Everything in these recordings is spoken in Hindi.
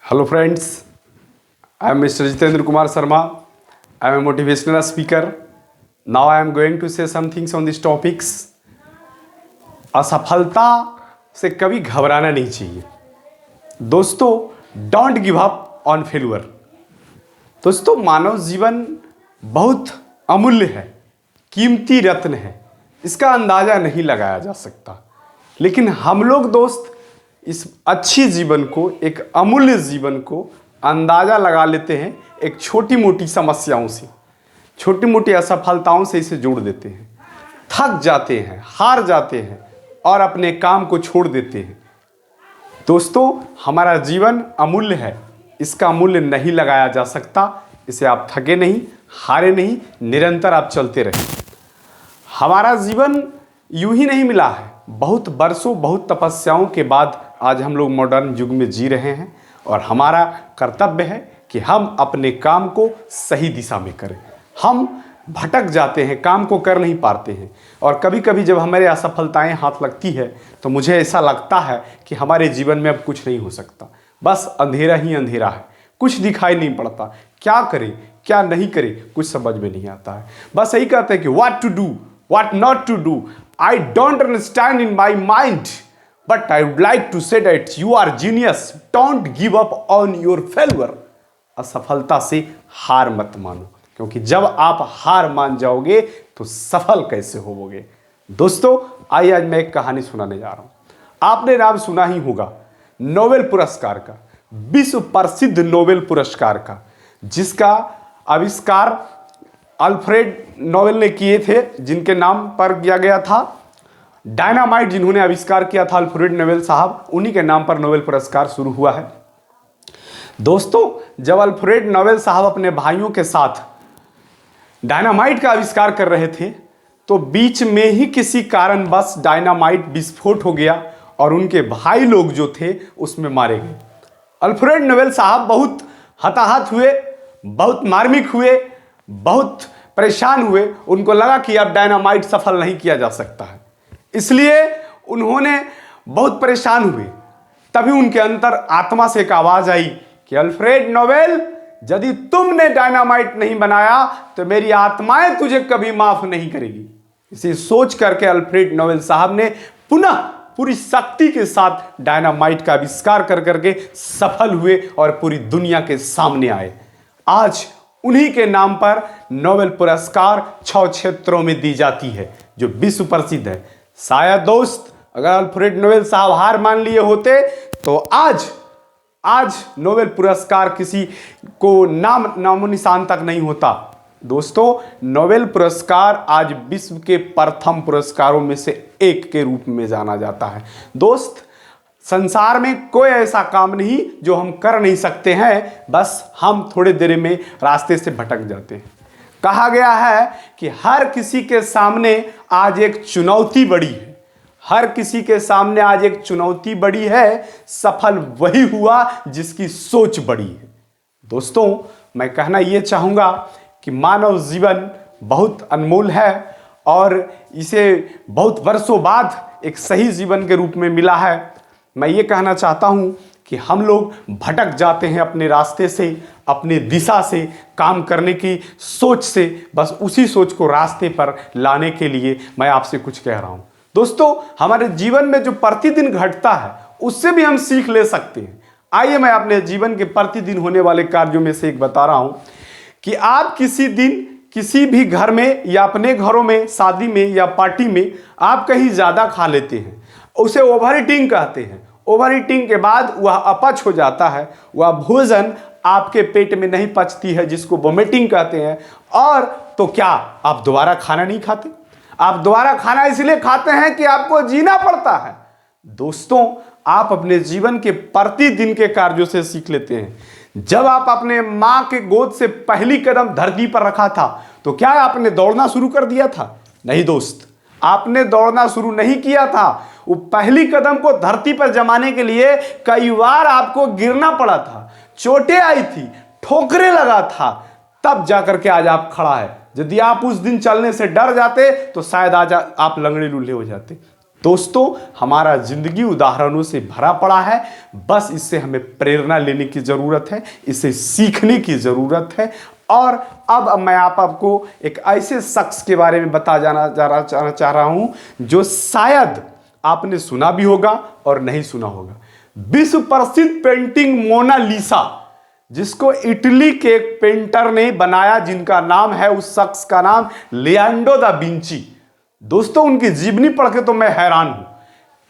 Hello friends, I am Mr. Jitendra Kumar Sharma. I am a motivational speaker. Now I am going to say some things on these topics. असफलता से कभी घबराना नहीं चाहिए। दोस्तों, don't give up on failure. दोस्तों, मानव जीवन बहुत अमूल्य है, कीमती रत्न है, इसका अंदाज़ा नहीं लगाया जा सकता। लेकिन हम लोग दोस्त इस अच्छी जीवन को, एक अमूल्य जीवन को अंदाज़ा लगा लेते हैं एक छोटी मोटी समस्याओं से, छोटी मोटी असफलताओं से इसे जोड़ देते हैं, थक जाते हैं, हार जाते हैं और अपने काम को छोड़ देते हैं। दोस्तों, हमारा जीवन अमूल्य है, इसका मूल्य नहीं लगाया जा सकता। इसे आप थके नहीं, हारे नहीं, निरंतर आप चलते रहें। हमारा जीवन यूं ही नहीं मिला है, बहुत बरसों, बहुत तपस्याओं के बाद आज हम लोग मॉडर्न युग में जी रहे हैं और हमारा कर्तव्य है कि हम अपने काम को सही दिशा में करें। हम भटक जाते हैं, काम को कर नहीं पाते हैं और कभी कभी जब हमारे असफलताएं हाथ लगती है तो मुझे ऐसा लगता है कि हमारे जीवन में अब कुछ नहीं हो सकता, बस अंधेरा ही अंधेरा है, कुछ दिखाई नहीं पड़ता, क्या करें क्या नहीं करें कुछ समझ में नहीं आता है। बस यही कहते हैं कि what to do, what not to do, I don't understand in my mind, but I would like to say that you are genius, don't give up on your failure. असफलता से हार मत मानो, क्योंकि जब आप हार मान जाओगे तो सफल कैसे होवोगे। दोस्तों, आइए आज मैं एक कहानी सुनाने जा रहा हूं। आपने नाम सुना ही होगा नोबेल पुरस्कार का, विश्व प्रसिद्ध नोबेल पुरस्कार का, जिसका आविष्कार अल्फ्रेड नोबेल ने किए थे, जिनके नाम पर किया गया था। डायनामाइट जिन्होंने आविष्कार किया था अल्फ्रेड नोबेल साहब, उन्हीं के नाम पर नोबेल पुरस्कार शुरू हुआ है। दोस्तों, जब अल्फ्रेड नोबेल साहब अपने भाइयों के साथ डायनामाइट का आविष्कार कर रहे थे तो बीच में ही किसी कारणवश डायनामाइट विस्फोट हो गया और उनके भाई लोग जो थे उसमें मारे गए। अल्फ्रेड नोबेल साहब बहुत हताहत हुए, बहुत मार्मिक हुए, बहुत परेशान हुए। उनको लगा कि अब डायनामाइट सफल नहीं किया जा सकता है, इसलिए उन्होंने बहुत परेशान हुए। तभी उनके अंतर आत्मा से एक आवाज आई कि अल्फ्रेड नोबेल, यदि तुमने डायनामाइट नहीं बनाया तो मेरी आत्माएं तुझे कभी माफ नहीं करेगी। इसे सोच करके अल्फ्रेड नोबेल साहब ने पुनः पूरी शक्ति के साथ डायनामाइट का आविष्कार कर करके सफल हुए और पूरी दुनिया के सामने आए। आज उन्हीं के नाम पर नोबेल पुरस्कार 6 क्षेत्रों में दी जाती है जो विश्व प्रसिद्ध है। शायद दोस्त, अगर अल्फ्रेड नोबेल साहब हार मान लिए होते तो आज नोबेल पुरस्कार किसी को नामो निशान तक नहीं होता। दोस्तों, नोबेल पुरस्कार आज विश्व के प्रथम पुरस्कारों में से एक के रूप में जाना जाता है। दोस्त, संसार में कोई ऐसा काम नहीं जो हम कर नहीं सकते हैं, बस हम थोड़े देर में रास्ते से भटक जाते हैं। कहा गया है कि हर किसी के सामने आज एक चुनौती बड़ी है, हर किसी के सामने आज एक चुनौती बड़ी है, सफल वही हुआ जिसकी सोच बड़ी है। दोस्तों, मैं कहना यह चाहूँगा कि मानव जीवन बहुत अनमोल है और इसे बहुत वर्षों बाद एक सही जीवन के रूप में मिला है। मैं ये कहना चाहता हूँ कि हम लोग भटक जाते हैं अपने रास्ते से, अपनी दिशा से, काम करने की सोच से। बस उसी सोच को रास्ते पर लाने के लिए मैं आपसे कुछ कह रहा हूँ। दोस्तों, हमारे जीवन में जो प्रतिदिन घटता है उससे भी हम सीख ले सकते हैं। आइए मैं अपने जीवन के प्रतिदिन होने वाले कार्यों में से एक बता रहा हूँ कि आप किसी दिन किसी भी घर में या अपने घरों में, शादी में या पार्टी में आप कहीं ज़्यादा खा लेते हैं, उसे ओवर ईटिंग कहते हैं। ओवर ईटिंग के बाद वह अपच हो जाता है, वह भोजन आपके पेट में नहीं पचती है, जिसको वोमिटिंग कहते हैं। और तो क्या आप दोबारा खाना नहीं खाते? आप दोबारा खाना इसलिए खाते हैं कि आपको जीना पड़ता है। दोस्तों, आप अपने जीवन के प्रतिदिन के कार्यों से सीख लेते हैं। जब आप अपने माँ के गोद से पहली कदम धरती पर रखा था तो क्या आपने दौड़ना शुरू कर दिया था? नहीं दोस्त, आपने दौड़ना शुरू नहीं किया था। वो पहली कदम को धरती पर जमाने के लिए कई बार आपको गिरना पड़ा था, चोटें आई थी, ठोकरे लगा था, तब जाकर के आज आप खड़ा है। यदि आप उस दिन चलने से डर जाते तो शायद आज आप लंगड़े लूल्हे हो जाते। दोस्तों हमारा जिंदगी उदाहरणों से भरा पड़ा है, बस इससे हमें प्रेरणा लेने की ज़रूरत है, इसे सीखने की ज़रूरत है। और अब मैं आपको एक ऐसे शख्स के बारे में जाना चाह रहा हूँ जो शायद आपने सुना भी होगा और नहीं सुना होगा। विश्व प्रसिद्ध पेंटिंग मोनालिसा, जिसको इटली के एक पेंटर ने बनाया, जिनका नाम है, उस शख्स का नाम लियोनार्डो दा विंची। दोस्तों उनकी जीवनी पढ़ के तो मैं हैरान हूं।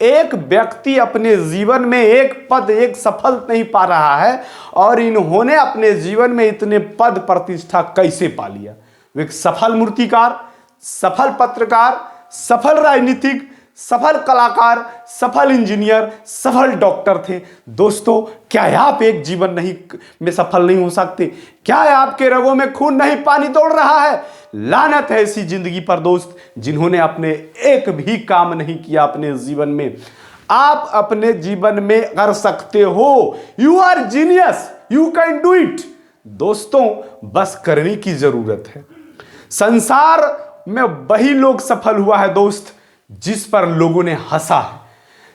एक व्यक्ति अपने जीवन में एक पद, एक सफल नहीं पा रहा है, और इन्होंने अपने जीवन में इतने पद प्रतिष्ठा कैसे पा लिया। वे एक सफल मूर्तिकार, सफल पत्रकार, सफल राजनीतिक, सफल कलाकार, सफल इंजीनियर, सफल डॉक्टर थे। दोस्तों क्या आप एक जीवन नहीं में सफल नहीं हो सकते? क्या आपके रगों में खून नहीं पानी दौड़ रहा है? लानत है ऐसी जिंदगी पर दोस्त, जिन्होंने अपने एक भी काम नहीं किया अपने जीवन में। आप अपने जीवन में कर सकते हो। You are genius, you can do it. दोस्तों बस करने की जरूरत है। संसार में वही लोग सफल हुआ है दोस्त जिस पर लोगों ने हंसा है,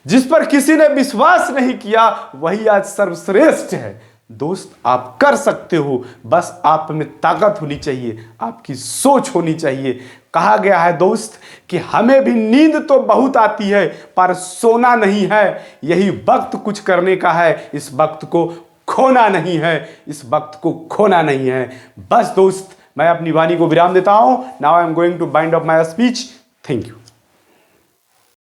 जिस पर किसी ने विश्वास नहीं किया, वही आज सर्वश्रेष्ठ है। दोस्त आप कर सकते हो, बस आप में ताकत होनी चाहिए, आपकी सोच होनी चाहिए। कहा गया है दोस्त कि हमें भी नींद तो बहुत आती है पर सोना नहीं है। यही वक्त कुछ करने का है, इस वक्त को खोना नहीं है, इस वक्त को खोना नहीं है। बस दोस्त मैं अपनी वाणी को विराम देता हूं। Now I am going to bind up my speech. Thank you.